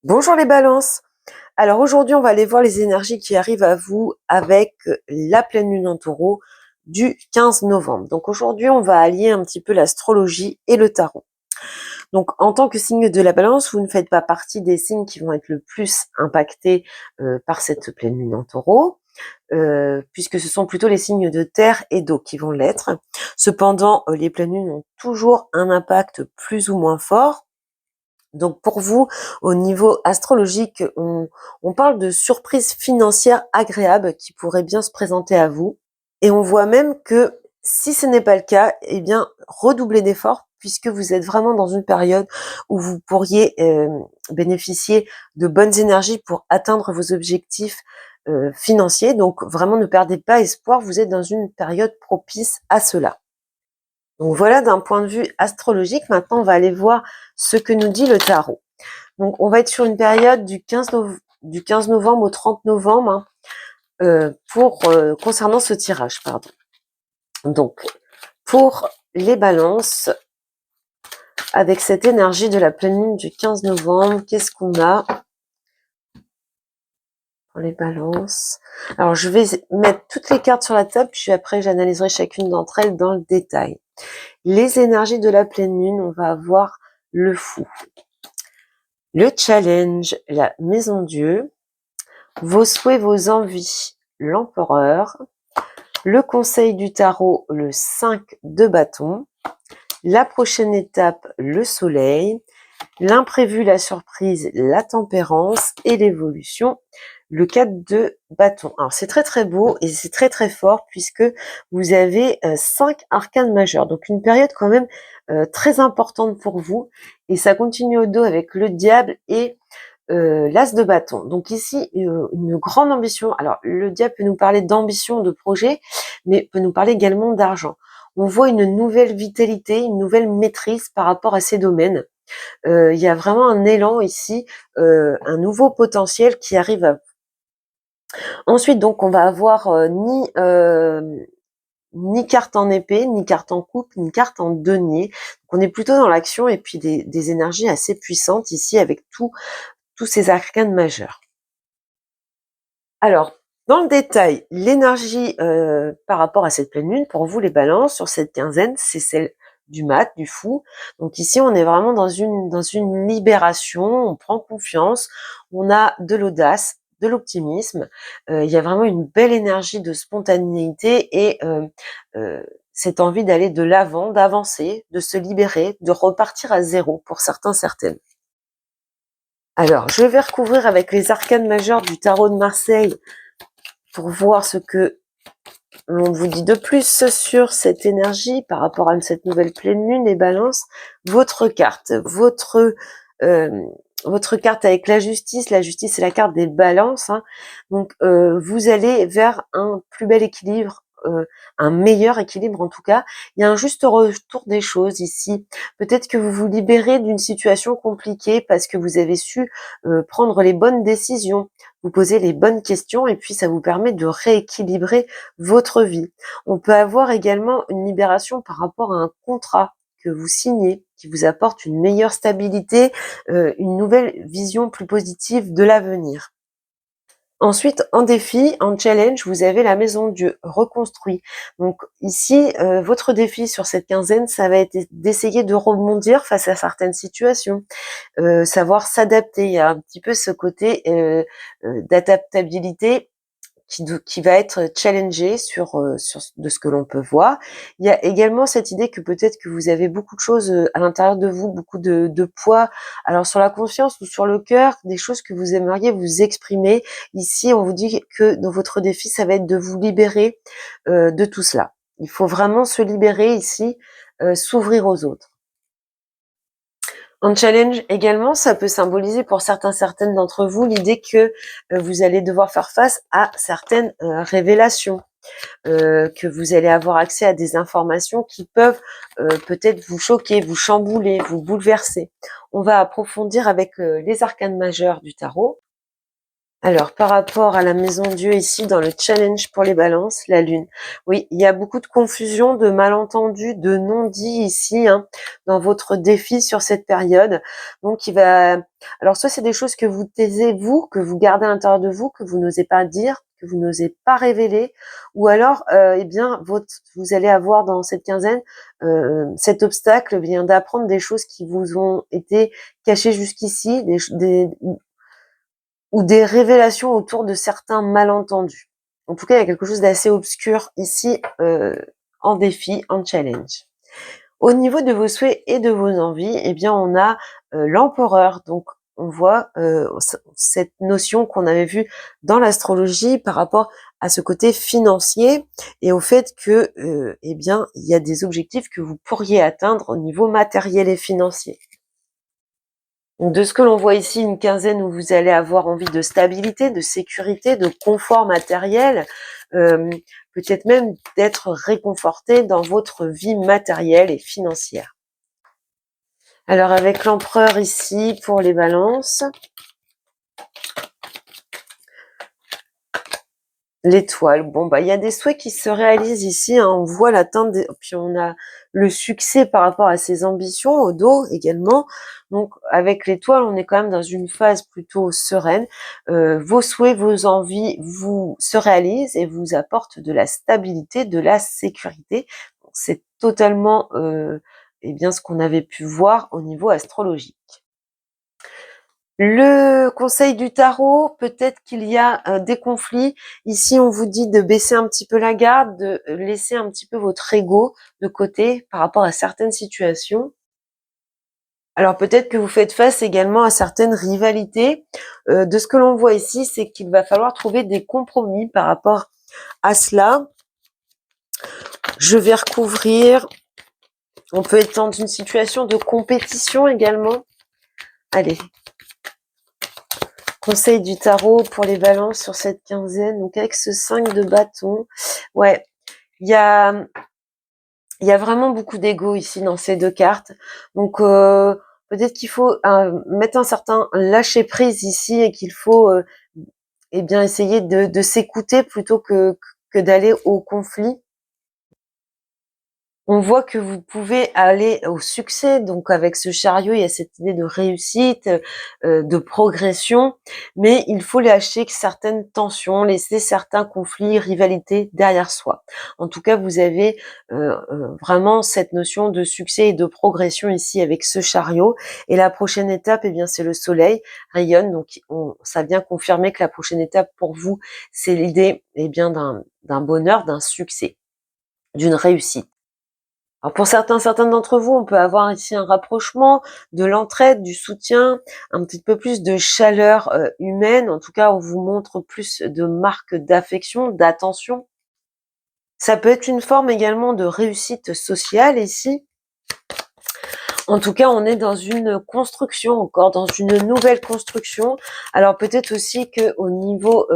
Bonjour les balances. Alors aujourd'hui, on va aller voir les énergies qui arrivent à vous avec la pleine lune en taureau du 15 novembre. Donc aujourd'hui, on va allier un petit peu l'astrologie et le tarot. Donc en tant que signe de la balance, vous ne faites pas partie des signes qui vont être le plus impactés par cette pleine lune en taureau, puisque ce sont plutôt les signes de terre et d'eau qui vont l'être. Cependant, les pleines lunes ont toujours un impact plus ou moins fort. Donc pour vous, au niveau astrologique, on parle de surprises financières agréables qui pourraient bien se présenter à vous. Et on voit même que si ce n'est pas le cas, eh bien, redoublez d'efforts puisque vous êtes vraiment dans une période où vous pourriez bénéficier de bonnes énergies pour atteindre vos objectifs financiers. Donc vraiment, ne perdez pas espoir, vous êtes dans une période propice à cela. Donc voilà, d'un point de vue astrologique, maintenant on va aller voir ce que nous dit le tarot. Donc on va être sur une période du 15 novembre au 30 novembre concernant ce tirage, pardon. Donc pour les balances, avec cette énergie de la pleine lune du 15 novembre, qu'est-ce qu'on a pour les balances? Alors je vais mettre toutes les cartes sur la table, puis après j'analyserai chacune d'entre elles dans le détail. Les énergies de la pleine lune, on va avoir le fou, le challenge, la maison Dieu, vos souhaits, vos envies, l'empereur, le conseil du tarot, le 5 de bâton, la prochaine étape, le soleil, l'imprévu, la surprise, la tempérance et l'évolution, le 4 de bâton. Alors c'est très très beau et c'est très très fort puisque vous avez 5 arcanes majeurs, donc une période quand même très importante pour vous, et ça continue au dos avec le diable et l'as de bâton. Donc ici, une grande ambition. Alors le diable peut nous parler d'ambition, de projet, mais peut nous parler également d'argent. On voit une nouvelle vitalité, une nouvelle maîtrise par rapport à ces domaines. Il y a vraiment un élan ici, un nouveau potentiel qui arrive à... Ensuite, donc, on va avoir ni carte en épée, ni carte en coupe, ni carte en denier. Donc, on est plutôt dans l'action et puis des énergies assez puissantes ici avec tous ces arcanes majeurs. Alors, dans le détail, l'énergie par rapport à cette pleine lune, pour vous les balances, sur cette quinzaine, c'est celle du mat, du fou. Donc ici, on est vraiment dans une libération, on prend confiance, on a de l'audace, de l'optimisme. Il y a vraiment une belle énergie de spontanéité et cette envie d'aller de l'avant, d'avancer, de se libérer, de repartir à zéro pour certains, certaines. Alors, je vais recouvrir avec les arcanes majeures du tarot de Marseille pour voir ce que on vous dit de plus sur cette énergie par rapport à cette nouvelle pleine lune et balance. Votre carte, votre carte avec la justice c'est la carte des balances. Hein. Donc, vous allez vers un plus bel équilibre, un meilleur équilibre en tout cas. Il y a un juste retour des choses ici. Peut-être que vous vous libérez d'une situation compliquée parce que vous avez su prendre les bonnes décisions, vous poser les bonnes questions et puis ça vous permet de rééquilibrer votre vie. On peut avoir également une libération par rapport à un contrat que vous signez, qui vous apporte une meilleure stabilité, une nouvelle vision plus positive de l'avenir. Ensuite, en défi, en challenge, vous avez la maison Dieu reconstruit. Donc ici, votre défi sur cette quinzaine, ça va être d'essayer de rebondir face à certaines situations, savoir s'adapter. Il y a un petit peu ce côté d'adaptabilité qui va être challengé sur de ce que l'on peut voir. Il y a également cette idée que peut-être que vous avez beaucoup de choses à l'intérieur de vous, beaucoup de poids. Alors sur la conscience ou sur le cœur, des choses que vous aimeriez vous exprimer. Ici, on vous dit que dans votre défi, ça va être de vous libérer de tout cela. Il faut vraiment se libérer ici, s'ouvrir aux autres. En challenge également, ça peut symboliser pour certaines d'entre vous l'idée que vous allez devoir faire face à certaines révélations, que vous allez avoir accès à des informations qui peuvent peut-être vous choquer, vous chambouler, vous bouleverser. On va approfondir avec les arcanes majeurs du tarot. Alors, par rapport à la maison Dieu ici, dans le challenge pour les balances, la lune. Oui, il y a beaucoup de confusion, de malentendus, de non-dits ici, hein, dans votre défi sur cette période. Donc, il va... Alors, soit c'est des choses que vous taisez, vous, que vous gardez à l'intérieur de vous, que vous n'osez pas dire, que vous n'osez pas révéler, ou alors, eh bien, vous allez avoir dans cette quinzaine cet obstacle vient d'apprendre des choses qui vous ont été cachées jusqu'ici, ou des révélations autour de certains malentendus. En tout cas, il y a quelque chose d'assez obscur ici en défi, en challenge. Au niveau de vos souhaits et de vos envies, eh bien, on a l'empereur. Donc, on voit cette notion qu'on avait vue dans l'astrologie par rapport à ce côté financier et au fait que, eh bien, il y a des objectifs que vous pourriez atteindre au niveau matériel et financier. Donc de ce que l'on voit ici, une quinzaine où vous allez avoir envie de stabilité, de sécurité, de confort matériel, peut-être même d'être réconforté dans votre vie matérielle et financière. Alors avec l'empereur ici pour les balances, l'étoile. Bon, bah, il y a des souhaits qui se réalisent ici, hein. On voit l'atteinte, puis on a le succès par rapport à ses ambitions au dos également. Donc, avec l'étoile, on est quand même dans une phase plutôt sereine. Vos souhaits, vos envies vous se réalisent et vous apportent de la stabilité, de la sécurité. C'est totalement, eh bien, ce qu'on avait pu voir au niveau astrologique. Le conseil du tarot, peut-être qu'il y a des conflits. Ici, on vous dit de baisser un petit peu la garde, de laisser un petit peu votre ego de côté par rapport à certaines situations. Alors peut-être que vous faites face également à certaines rivalités. De ce que l'on voit ici, c'est qu'il va falloir trouver des compromis par rapport à cela. Je vais recouvrir. On peut être dans une situation de compétition également. Allez. Conseil du tarot pour les balances sur cette quinzaine. Donc avec ce 5 de bâton, ouais, il y a vraiment beaucoup d'ego ici dans ces deux cartes. Donc peut-être qu'il faut mettre un certain lâcher prise ici et qu'il faut eh bien essayer de s'écouter plutôt que d'aller au conflit. On voit que vous pouvez aller au succès, donc avec ce chariot, il y a cette idée de réussite, de progression, mais il faut lâcher certaines tensions, laisser certains conflits, rivalités derrière soi. En tout cas, vous avez vraiment cette notion de succès et de progression ici avec ce chariot. Et la prochaine étape, eh bien, c'est le soleil rayonne, donc ça vient confirmer que la prochaine étape pour vous, c'est l'idée, eh bien, d'un bonheur, d'un succès, d'une réussite. Alors pour certains d'entre vous, on peut avoir ici un rapprochement de l'entraide, du soutien, un petit peu plus de chaleur humaine. En tout cas, on vous montre plus de marques d'affection, d'attention. Ça peut être une forme également de réussite sociale ici. En tout cas, on est dans une construction, encore dans une nouvelle construction. Alors peut-être aussi qu'au niveau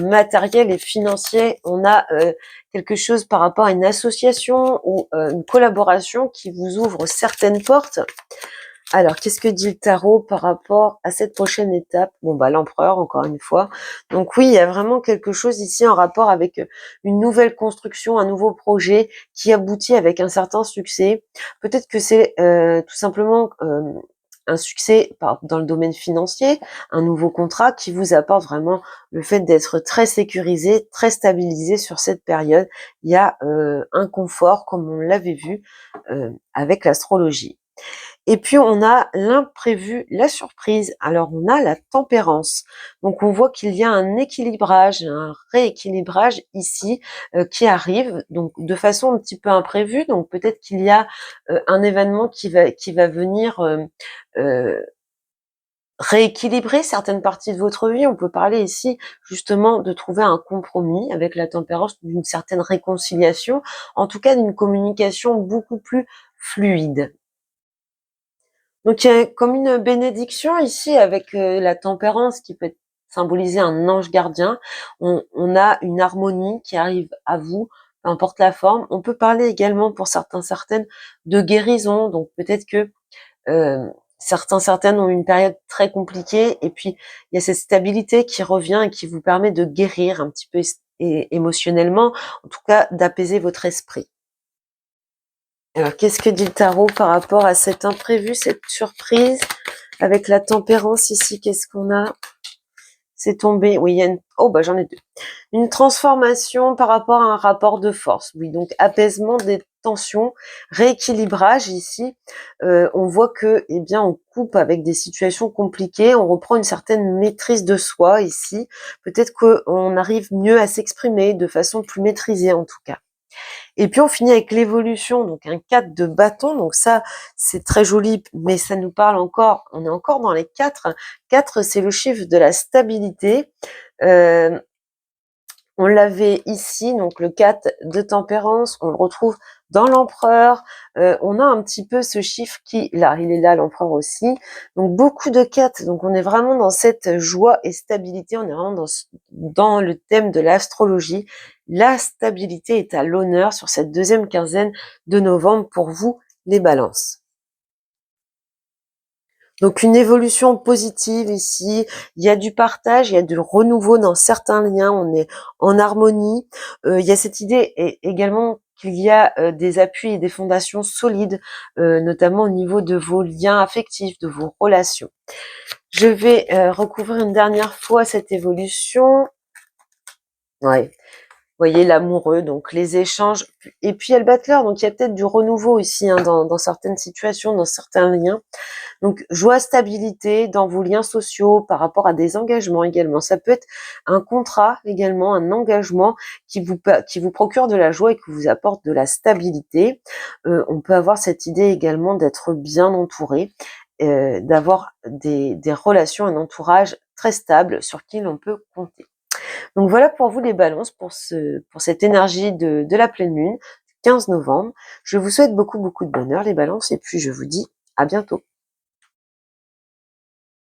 matériel et financier, on a quelque chose par rapport à une association ou une collaboration qui vous ouvre certaines portes. Alors, qu'est-ce que dit le tarot par rapport à cette prochaine étape? Bon, bah, l'empereur, encore une fois. Donc oui, il y a vraiment quelque chose ici en rapport avec une nouvelle construction, un nouveau projet qui aboutit avec un certain succès. Peut-être que c'est tout simplement un succès dans le domaine financier, un nouveau contrat qui vous apporte vraiment le fait d'être très sécurisé, très stabilisé sur cette période. Il y a un confort, comme on l'avait vu avec l'astrologie. Et puis on a l'imprévu, la surprise. Alors on a la tempérance. Donc on voit qu'il y a un équilibrage, un rééquilibrage ici qui arrive, donc de façon un petit peu imprévue. Donc peut-être qu'il y a un événement qui va venir rééquilibrer certaines parties de votre vie. On peut parler ici justement de trouver un compromis avec la tempérance, d'une certaine réconciliation, en tout cas d'une communication beaucoup plus fluide. Donc il y a comme une bénédiction ici avec la tempérance qui peut symboliser un ange gardien. On a une harmonie qui arrive à vous, peu importe la forme. On peut parler également pour certaines de guérison. Donc peut-être que certaines ont une période très compliquée, et puis il y a cette stabilité qui revient et qui vous permet de guérir un petit peu émotionnellement, en tout cas d'apaiser votre esprit. Alors, qu'est-ce que dit le tarot par rapport à cet imprévu, cette surprise avec la tempérance ici? Qu'est-ce qu'on a? C'est tombé, oui, il y a oh bah j'en ai deux. Une transformation par rapport à un rapport de force, oui, donc apaisement des tensions, rééquilibrage ici. On voit que, eh bien, on coupe avec des situations compliquées, on reprend une certaine maîtrise de soi ici. Peut-être qu'on arrive mieux à s'exprimer de façon plus maîtrisée en tout cas. Et puis on finit avec l'évolution, donc un 4 de bâton, donc ça c'est très joli, mais ça nous parle encore, on est encore dans les 4. 4 c'est le chiffre de la stabilité. Euh, on l'avait ici, donc le 4 de tempérance, on le retrouve dans l'empereur. On a un petit peu ce chiffre qui, là, il est là, l'empereur aussi. Donc beaucoup de 4, donc on est vraiment dans cette joie et stabilité, on est vraiment dans le thème de l'astrologie. La stabilité est à l'honneur sur cette deuxième quinzaine de novembre pour vous, les balances. Donc une évolution positive ici, il y a du partage, il y a du renouveau dans certains liens, on est en harmonie. Il y a cette idée également qu'il y a des appuis et des fondations solides, notamment au niveau de vos liens affectifs, de vos relations. Je vais recouvrir une dernière fois cette évolution. Ouais. Vous voyez l'amoureux, donc les échanges, et puis il y a le battleur, donc il y a peut-être du renouveau ici dans certaines situations, dans certains liens. Donc, joie, stabilité dans vos liens sociaux par rapport à des engagements également. Ça peut être un contrat également, un engagement qui vous procure de la joie et qui vous apporte de la stabilité. On peut avoir cette idée également d'être bien entouré, d'avoir des relations, un entourage très stable sur qui l'on peut compter. Donc voilà pour vous les balances, pour cette énergie de la pleine lune, 15 novembre. Je vous souhaite beaucoup de bonheur les balances et puis je vous dis à bientôt.